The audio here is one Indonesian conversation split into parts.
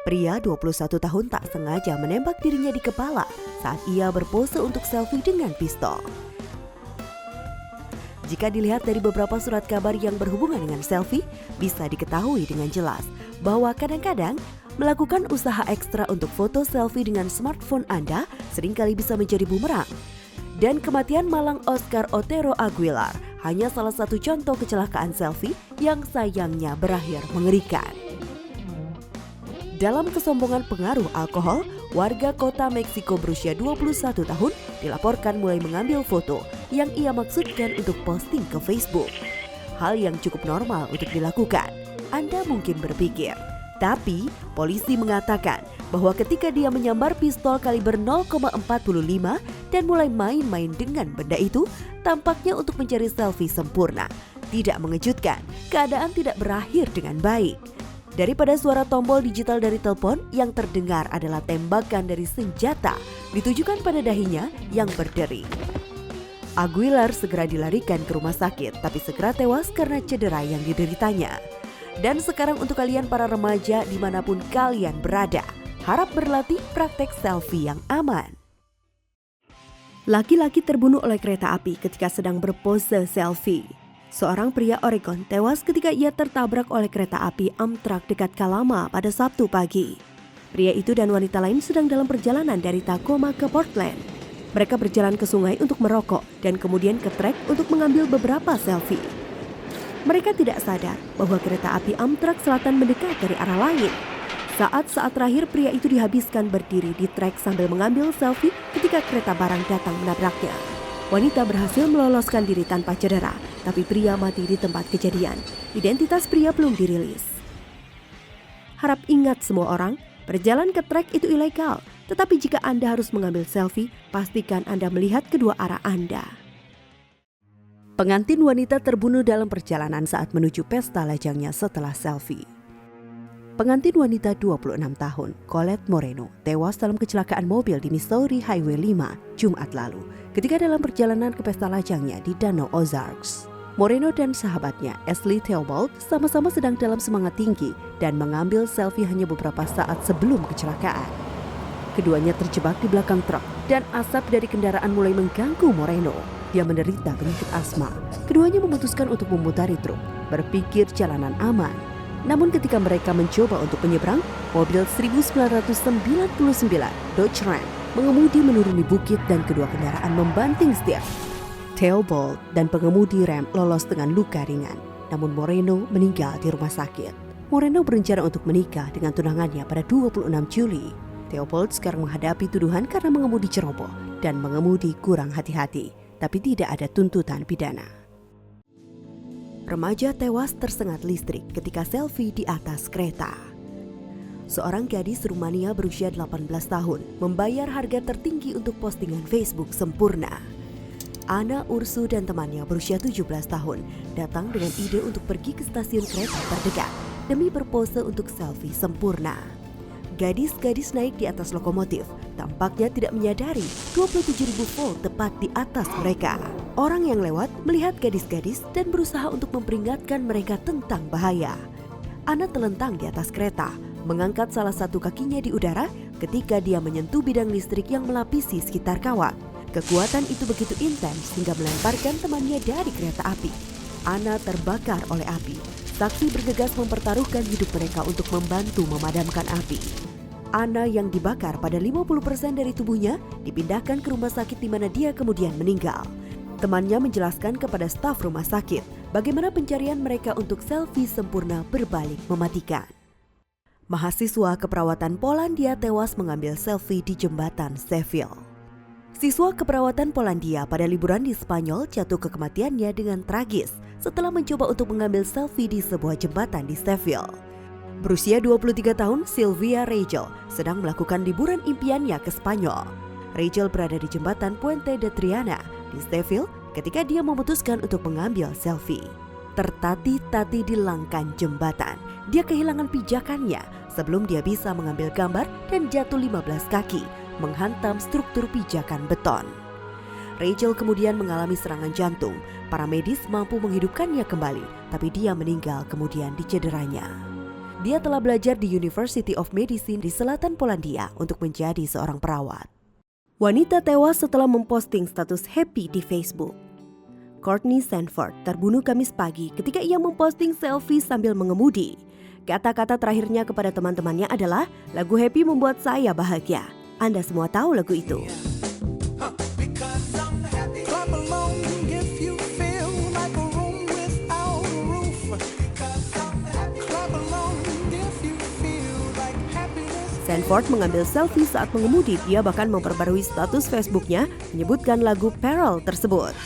Pria 21 tahun tak sengaja menembak dirinya di kepala saat ia berpose untuk selfie dengan pistol. Jika dilihat dari beberapa surat kabar yang berhubungan dengan selfie, bisa diketahui dengan jelas bahwa kadang-kadang melakukan usaha ekstra untuk foto selfie dengan smartphone Anda seringkali bisa menjadi bumerang. Dan kematian malang Oscar Otero Aguilar hanya salah satu contoh kecelakaan selfie yang sayangnya berakhir mengerikan. Dalam kesombongan pengaruh alkohol, warga kota Meksiko berusia 21 tahun dilaporkan mulai mengambil foto yang ia maksudkan untuk posting ke Facebook. Hal yang cukup normal untuk dilakukan, Anda mungkin berpikir. Tapi, polisi mengatakan bahwa ketika dia menyambar pistol kaliber 0,45 dan mulai main-main dengan benda itu, tampaknya untuk mencari selfie sempurna. Tidak mengejutkan, keadaan tidak berakhir dengan baik. Daripada suara tombol digital dari telepon, yang terdengar adalah tembakan dari senjata ditujukan pada dahinya yang berderi. Aguilar segera dilarikan ke rumah sakit, tapi segera tewas karena cedera yang dideritanya. Dan sekarang untuk kalian para remaja dimanapun kalian berada, harap berlatih praktek selfie yang aman. Laki-laki terbunuh oleh kereta api ketika sedang berpose selfie. Seorang pria Oregon tewas ketika ia tertabrak oleh kereta api Amtrak dekat Kalama pada Sabtu pagi. Pria itu dan wanita lain sedang dalam perjalanan dari Tacoma ke Portland. Mereka berjalan ke sungai untuk merokok dan kemudian ke trek untuk mengambil beberapa selfie. Mereka tidak sadar bahwa kereta api Amtrak Selatan mendekat dari arah lain. Saat-saat terakhir pria itu dihabiskan berdiri di trek sambil mengambil selfie ketika kereta barang datang menabraknya. Wanita berhasil meloloskan diri tanpa cedera, tapi pria mati di tempat kejadian. Identitas pria belum dirilis. Harap ingat semua orang, berjalan ke trek itu ilegal. Tetapi jika Anda harus mengambil selfie, pastikan Anda melihat kedua arah Anda. Pengantin wanita terbunuh dalam perjalanan saat menuju pesta lajangnya setelah selfie. Pengantin wanita 26 tahun, Colette Moreno, tewas dalam kecelakaan mobil di Missouri Highway 5, Jumat lalu, ketika dalam perjalanan ke pesta lajangnya di Danau Ozarks. Moreno dan sahabatnya, Ashley Theobald, sama-sama sedang dalam semangat tinggi dan mengambil selfie hanya beberapa saat sebelum kecelakaan. Keduanya terjebak di belakang truk dan asap dari kendaraan mulai mengganggu Moreno. Dia menderita penyakit asma. Keduanya memutuskan untuk memutari truk, berpikir jalanan aman. Namun ketika mereka mencoba untuk menyeberang, mobil 1999 Dodge Ram mengemudi menuruni bukit dan kedua kendaraan membanting setir. Theobald dan pengemudi Ram lolos dengan luka ringan, namun Moreno meninggal di rumah sakit. Moreno berencana untuk menikah dengan tunangannya pada 26 Juli. Theobald sekarang menghadapi tuduhan karena mengemudi ceroboh dan mengemudi kurang hati-hati, tapi tidak ada tuntutan pidana. Remaja tewas tersengat listrik ketika selfie di atas kereta. Seorang gadis Rumania berusia 18 tahun membayar harga tertinggi untuk postingan Facebook sempurna. Ana Ursu dan temannya berusia 17 tahun datang dengan ide untuk pergi ke stasiun kereta terdekat demi berpose untuk selfie sempurna. Gadis-gadis naik di atas lokomotif, tampaknya tidak menyadari 27.000 volt tepat di atas mereka. Orang yang lewat melihat gadis-gadis dan berusaha untuk memperingatkan mereka tentang bahaya. Ana terlentang di atas kereta, mengangkat salah satu kakinya di udara ketika dia menyentuh bidang listrik yang melapisi sekitar kawat. Kekuatan itu begitu intens hingga melemparkan temannya dari kereta api. Ana terbakar oleh api. Saksi bergegas mempertaruhkan hidup mereka untuk membantu memadamkan api. Ana yang dibakar pada 50% dari tubuhnya dipindahkan ke rumah sakit di mana dia kemudian meninggal. Temannya menjelaskan kepada staf rumah sakit bagaimana pencarian mereka untuk selfie sempurna berbalik mematikan. Mahasiswa keperawatan Polandia tewas mengambil selfie di jembatan Seville. Siswa keperawatan Polandia pada liburan di Spanyol jatuh ke kematiannya dengan tragis setelah mencoba untuk mengambil selfie di sebuah jembatan di Seville. Berusia 23 tahun, Sylvia Rachel sedang melakukan liburan impiannya ke Spanyol. Rachel berada di jembatan Puente de Triana di Seville ketika dia memutuskan untuk mengambil selfie. Tertati-tati di langkan jembatan, dia kehilangan pijakannya sebelum dia bisa mengambil gambar dan jatuh 15 kaki, menghantam struktur pijakan beton. Rachel kemudian mengalami serangan jantung. Para medis mampu menghidupkannya kembali, tapi dia meninggal kemudian di cederanya. Dia telah belajar di University of Medicine di selatan Polandia untuk menjadi seorang perawat. Wanita tewas setelah memposting status happy di Facebook. Courtney Sanford terbunuh Kamis pagi ketika ia memposting selfie sambil mengemudi. Kata-kata terakhirnya kepada teman-temannya adalah, "Lagu Happy membuat saya bahagia." Anda semua tahu lagu itu. Sanford mengambil selfie saat mengemudi. Dia bahkan memperbarui status Facebooknya menyebutkan lagu Peril tersebut.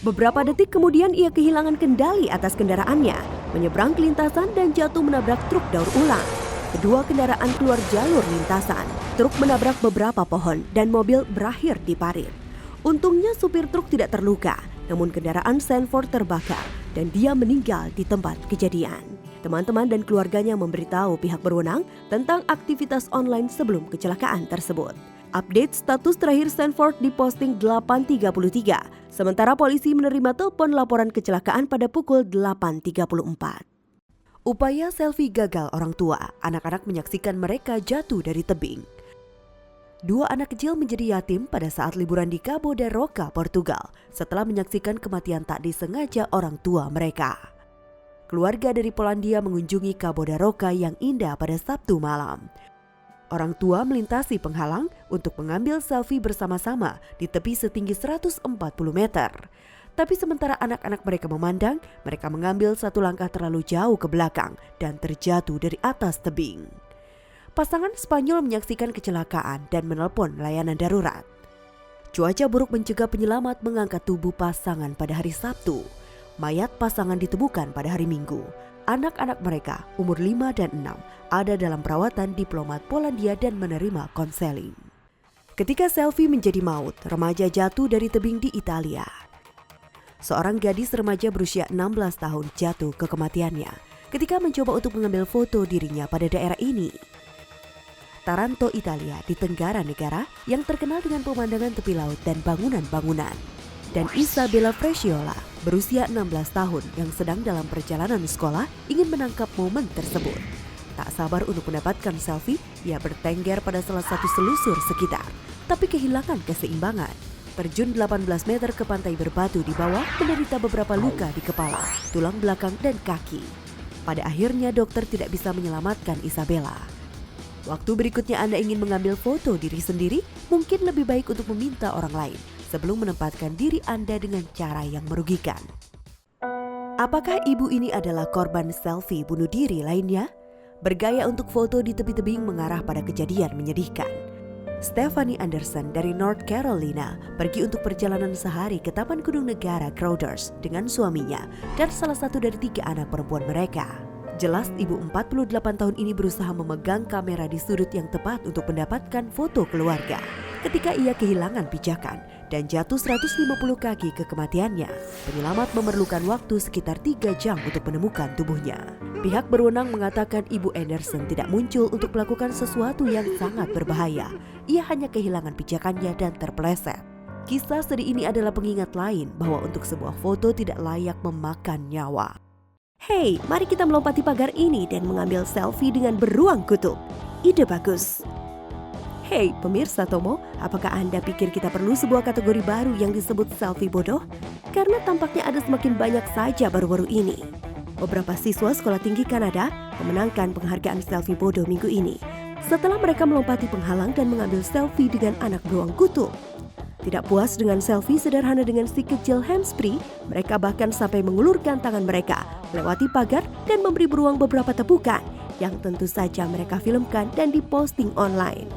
Beberapa detik kemudian ia kehilangan kendali atas kendaraannya, menyeberang ke lintasan dan jatuh menabrak truk daur ulang. Kedua kendaraan keluar jalur lintasan. Truk menabrak beberapa pohon dan mobil berakhir di parit. Untungnya supir truk tidak terluka, namun kendaraan Sanford terbakar dan dia meninggal di tempat kejadian. Teman-teman dan keluarganya memberitahu pihak berwenang tentang aktivitas online sebelum kecelakaan tersebut. Update status terakhir Sanford diposting 8.33, sementara polisi menerima telepon laporan kecelakaan pada pukul 8.34. Upaya selfie gagal orang tua, anak-anak menyaksikan mereka jatuh dari tebing. Dua anak kecil menjadi yatim pada saat liburan di Cabo da Roca, Portugal, setelah menyaksikan kematian tak disengaja orang tua mereka. Keluarga dari Polandia mengunjungi Cabo da Roca yang indah pada Sabtu malam. Orang tua melintasi penghalang untuk mengambil selfie bersama-sama di tepi setinggi 140 meter. Tapi sementara anak-anak mereka memandang, mereka mengambil satu langkah terlalu jauh ke belakang dan terjatuh dari atas tebing. Pasangan Spanyol menyaksikan kecelakaan dan menelpon layanan darurat. Cuaca buruk mencegah penyelamat mengangkat tubuh pasangan pada hari Sabtu. Mayat pasangan ditemukan pada hari Minggu. Anak-anak mereka, umur 5 dan 6, ada dalam perawatan diplomat Polandia dan menerima konseling. Ketika selfie menjadi maut, remaja jatuh dari tebing di Italia. Seorang gadis remaja berusia 16 tahun jatuh ke kematiannya ketika mencoba untuk mengambil foto dirinya pada daerah ini. Taranto, Italia, di tenggara negara yang terkenal dengan pemandangan tepi laut dan bangunan-bangunan. Dan Isabella Freciola, berusia 16 tahun yang sedang dalam perjalanan sekolah, ingin menangkap momen tersebut. Tak sabar untuk mendapatkan selfie, ia bertengger pada salah satu selusur sekitar, tapi kehilangan keseimbangan. Terjun 18 meter ke pantai berbatu di bawah, menderita beberapa luka di kepala, tulang belakang, dan kaki. Pada akhirnya dokter tidak bisa menyelamatkan Isabella. Waktu berikutnya Anda ingin mengambil foto diri sendiri, mungkin lebih baik untuk meminta orang lain sebelum menempatkan diri Anda dengan cara yang merugikan. Apakah ibu ini adalah korban selfie bunuh diri lainnya? Bergaya untuk foto di tepi tebing mengarah pada kejadian menyedihkan. Stephanie Anderson dari North Carolina pergi untuk perjalanan sehari ke Taman Gunung Negara Crowders dengan suaminya dan salah satu dari 3 anak perempuan mereka. Jelas ibu 48 tahun ini berusaha memegang kamera di sudut yang tepat untuk mendapatkan foto keluarga. Ketika ia kehilangan pijakan dan jatuh 150 kaki ke kematiannya, penyelamat memerlukan waktu sekitar 3 jam untuk menemukan tubuhnya. Pihak berwenang mengatakan ibu Anderson tidak muncul untuk melakukan sesuatu yang sangat berbahaya. Ia hanya kehilangan pijakannya dan terpeleset. Kisah sedih ini adalah pengingat lain bahwa untuk sebuah foto tidak layak memakan nyawa. Hey, mari kita melompati pagar ini dan mengambil selfie dengan beruang kutub. Ide bagus. Hey, pemirsa Tomo, apakah Anda pikir kita perlu sebuah kategori baru yang disebut selfie bodoh? Karena tampaknya ada semakin banyak saja baru-baru ini. Beberapa siswa sekolah tinggi Kanada memenangkan penghargaan selfie bodoh minggu ini setelah mereka melompati penghalang dan mengambil selfie dengan anak beruang kutub. Tidak puas dengan selfie sederhana dengan si kecil Hampshire, mereka bahkan sampai mengulurkan tangan mereka, melewati pagar dan memberi beruang beberapa tepukan yang tentu saja mereka filmkan dan diposting online.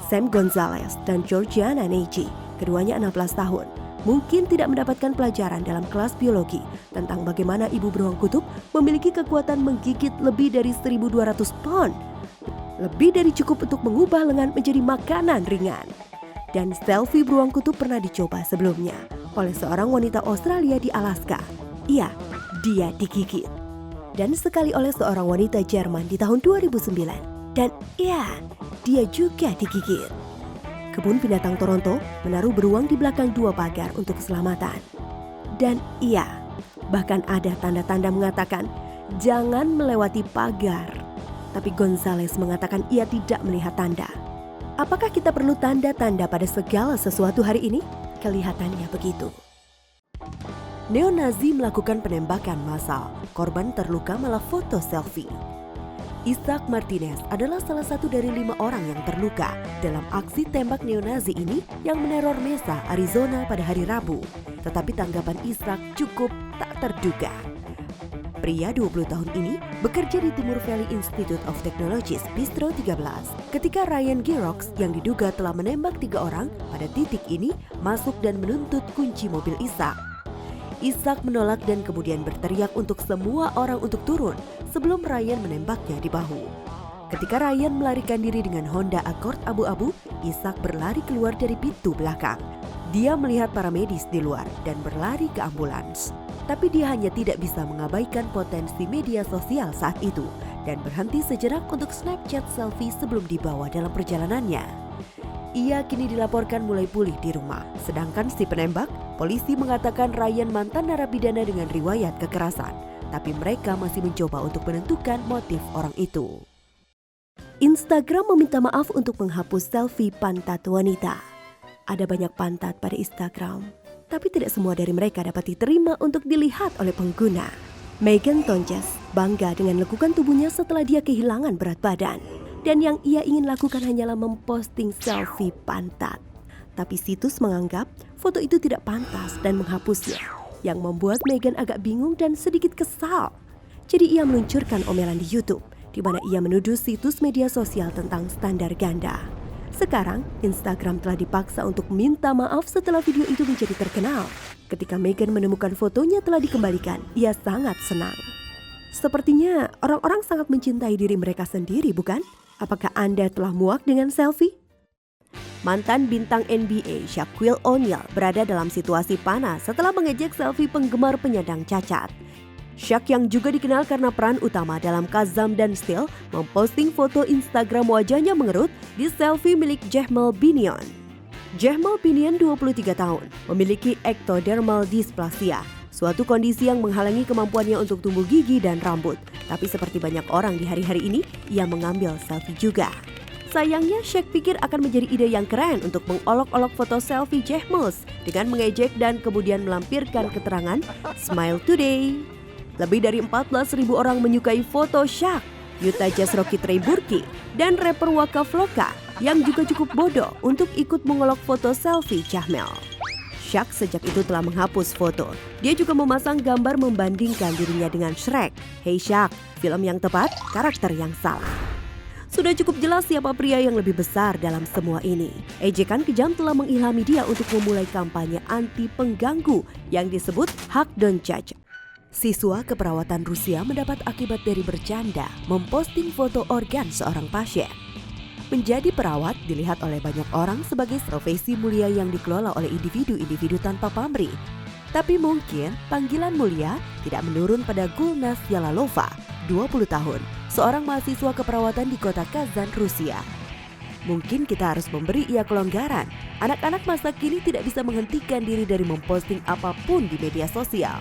Sam Gonzalez dan Georgiana Neji, keduanya 16 tahun, mungkin tidak mendapatkan pelajaran dalam kelas biologi tentang bagaimana ibu beruang kutub memiliki kekuatan menggigit lebih dari 1.200 pound. Lebih dari cukup untuk mengubah lengan menjadi makanan ringan. Dan selfie beruang kutub pernah dicoba sebelumnya oleh seorang wanita Australia di Alaska. Iya, dia digigit. Dan sekali oleh seorang wanita Jerman di tahun 2009. Dan iya, dia juga digigit. Kebun Binatang Toronto menaruh beruang di belakang 2 pagar untuk keselamatan. Dan iya, bahkan ada tanda-tanda mengatakan jangan melewati pagar. Tapi Gonzales mengatakan ia tidak melihat tanda. Apakah kita perlu tanda-tanda pada segala sesuatu hari ini? Kelihatannya begitu. Neo-Nazi melakukan penembakan massal. Korban terluka malah foto selfie. Isaac Martinez adalah salah satu dari 5 orang yang terluka dalam aksi tembak neo-Nazi ini yang meneror Mesa, Arizona pada hari Rabu. Tetapi tanggapan Isaac cukup tak terduga. Pria 20 tahun ini bekerja di Timur Valley Institute of Technologies, Bistro 13. Ketika Ryan Girox yang diduga telah menembak 3 orang pada titik ini masuk dan menuntut kunci mobil Isaac. Isaac menolak dan kemudian berteriak untuk semua orang untuk turun sebelum Ryan menembaknya di bahu. Ketika Ryan melarikan diri dengan Honda Accord abu-abu, Isaac berlari keluar dari pintu belakang. Dia melihat para medis di luar dan berlari ke ambulans. Tapi dia hanya tidak bisa mengabaikan potensi media sosial saat itu dan berhenti sejenak untuk Snapchat selfie sebelum dibawa dalam perjalanannya. Ia kini dilaporkan mulai pulih di rumah. Sedangkan si penembak, polisi mengatakan Ryan mantan narapidana dengan riwayat kekerasan. Tapi mereka masih mencoba untuk menentukan motif orang itu. Instagram meminta maaf untuk menghapus selfie pantat wanita. Ada banyak pantat pada Instagram, tapi tidak semua dari mereka dapat diterima untuk dilihat oleh pengguna. Megan Tonjes bangga dengan lekukan tubuhnya setelah dia kehilangan berat badan. Dan yang ia ingin lakukan hanyalah memposting selfie pantat. Tapi situs menganggap foto itu tidak pantas dan menghapusnya, yang membuat Megan agak bingung dan sedikit kesal. Jadi ia meluncurkan omelan di YouTube, di mana ia menuduh situs media sosial tentang standar ganda. Sekarang, Instagram telah dipaksa untuk minta maaf setelah video itu menjadi terkenal. Ketika Megan menemukan fotonya telah dikembalikan, ia sangat senang. Sepertinya orang-orang sangat mencintai diri mereka sendiri, bukan? Apakah Anda telah muak dengan selfie? Mantan bintang NBA Shaquille O'Neal berada dalam situasi panas setelah mengejek selfie penggemar penyandang cacat. Shaq yang juga dikenal karena peran utama dalam Kazam dan Steel memposting foto Instagram wajahnya mengerut di selfie milik Jamal Binion. Jamal Binion 23 tahun, memiliki ectodermal dysplasia, suatu kondisi yang menghalangi kemampuannya untuk tumbuh gigi dan rambut. Tapi seperti banyak orang di hari-hari ini, ia mengambil selfie juga. Sayangnya, Shaq pikir akan menjadi ide yang keren untuk mengolok-olok foto selfie Jehmels dengan mengejek dan kemudian melampirkan keterangan Smile Today. Lebih dari 14.000 orang menyukai foto Shaq, Utah Jazz Rocky Trey Burke, dan rapper Waka Flocka yang juga cukup bodoh untuk ikut mengolok foto selfie Jahmel. Shaq sejak itu telah menghapus foto. Dia juga memasang gambar membandingkan dirinya dengan Shrek. Hey Shaq, film yang tepat, karakter yang salah. Sudah cukup jelas siapa pria yang lebih besar dalam semua ini. Ejekan kejam telah mengilhami dia untuk memulai kampanye anti pengganggu yang disebut Hak Don't Judge. Siswa keperawatan Rusia mendapat akibat dari bercanda memposting foto organ seorang pasien. Menjadi perawat dilihat oleh banyak orang sebagai profesi mulia yang dikelola oleh individu-individu tanpa pamrih. Tapi mungkin panggilan mulia tidak menurun pada Gulnaz Yalalova, 20 tahun, seorang mahasiswa keperawatan di kota Kazan, Rusia. Mungkin kita harus memberi ia kelonggaran. Anak-anak masa kini tidak bisa menghentikan diri dari memposting apapun di media sosial.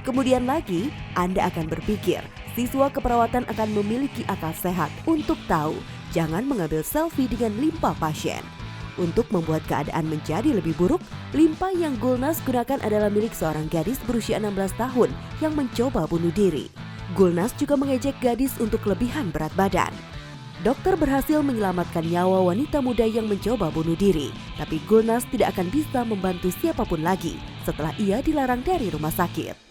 Kemudian lagi, Anda akan berpikir, siswa keperawatan akan memiliki akal sehat untuk tahu jangan mengambil selfie dengan limpa pasien. Untuk membuat keadaan menjadi lebih buruk, limpa yang Gulnaz gunakan adalah milik seorang gadis berusia 16 tahun yang mencoba bunuh diri. Gulnaz juga mengejek gadis untuk kelebihan berat badan. Dokter berhasil menyelamatkan nyawa wanita muda yang mencoba bunuh diri, tapi Gulnaz tidak akan bisa membantu siapapun lagi setelah ia dilarang dari rumah sakit.